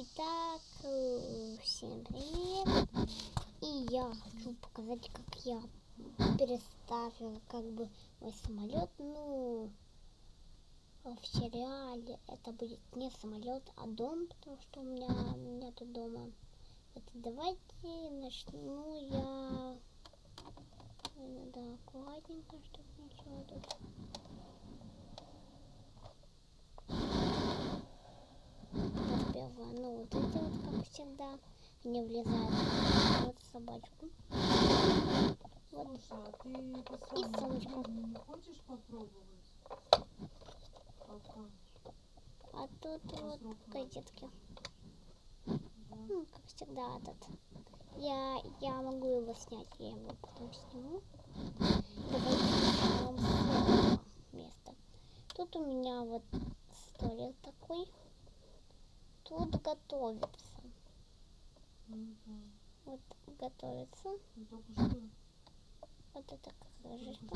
Итак, всем привет! И я хочу показать, как я переставил мой самолет. Ну, в сериале это будет не самолет, а дом, потому что у меня тут дома. Это давайте начну я. Надо аккуратненько, чтобы ничего тут. Ну вот эти вот, как всегда, не влезают. Вот собачку. Вот. Слушай, а ты И сумочку. не хочешь попробовать? Пока. А тут вот газетки. Да. Ну, как всегда, я могу его снять, я его потом сниму. Давайте начнем с этого места. Тут у меня вот столик такой. Тут готовится. Вот готовится. Вот это крышечка.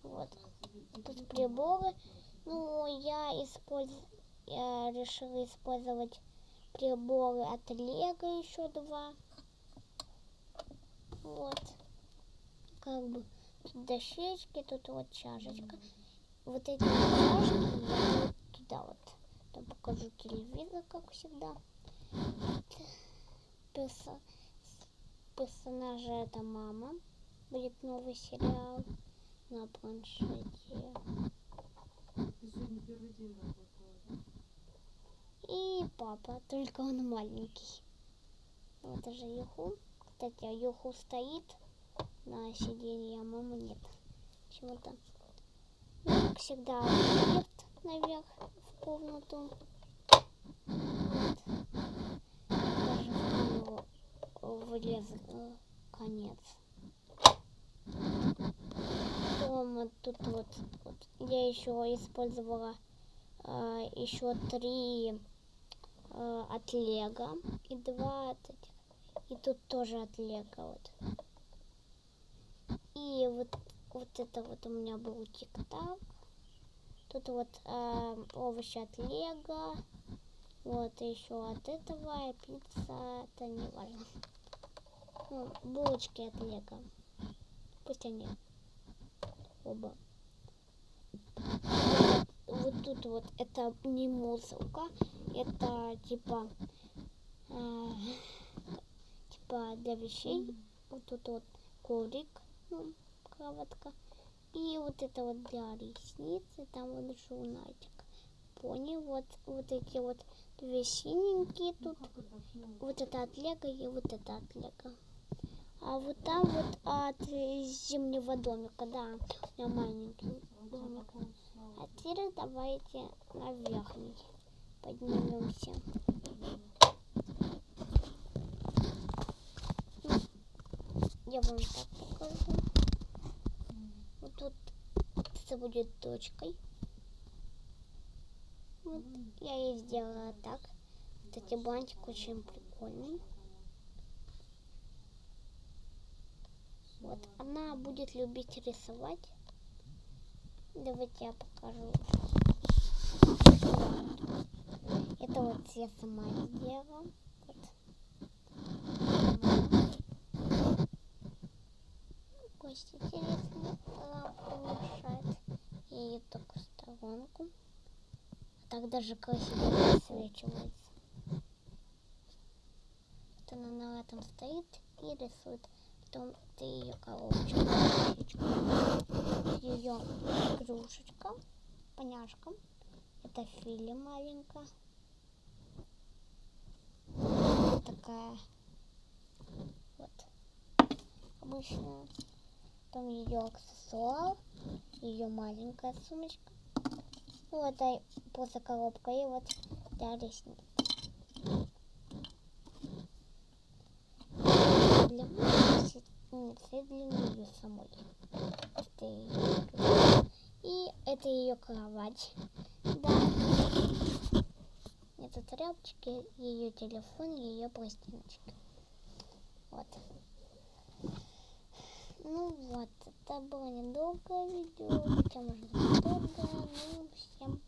Вот. Тут приборы. Ну, я решила использовать приборы от Лего, еще 2. Вот. Тут дощечки, тут вот чашечка. Вот эти чашки я вот туда вот. Там покажу телевизор, как всегда. Персонажа это мама. Будет новый сериал на планшете. Ты сегодня первый день работала, да? И папа, только он маленький. Вот это же Юху. Кстати, Юху стоит на сиденье, а мамы нет. Почему-то. Ну, как всегда, лифт наверх в комнату. Вот. Даже в камеру влез конец. Потом вот тут вот я еще использовала еще 3 от Лего и 2 от этих. И тут тоже от Лего вот. И вот это вот у меня был тик-так. Тут вот овощи от Лего. Вот еще от этого, пицца, это не важно. Ну, булочки от Лего. Пусть они оба. Вот тут вот это не мусорка, это типа для вещей. Вот тут вот коврик, ну, кроватка. И вот это вот для ресниц, и там вот журнальчик. Пони, вот эти вот 2 синенькие тут. Вот это от Лего и вот это от Лего. А вот там вот от зимнего домика, да, у меня маленький домик. А теперь давайте на верхний поднимемся. Я вам так покажу. Вот тут это будет точкой. Вот я ей сделала так. Кстати, бантик очень прикольный. Вот, она будет любить рисовать. Давайте я покажу. Это вот я сама сделала. Вот. Кость интересно, лампа мешает. Я ее только в сторонку. Так даже красиво высвечивается. Вот она на этом стоит и рисует. Потом это ее коробочка, ее игрушечка, поняшка. Это Филя маленькая. Вот такая. Вот. Обычная. Потом ее аксессуар, ее маленькая сумочка. Ну, это просто коробка и вот для ресниц. Для меня и для нее самой. И это ее кровать. Да. Это тряпочки, ее телефон, ее пластиночки. Вот. Ну вот, это было недолгое видео, хотя может быть долгое, но всем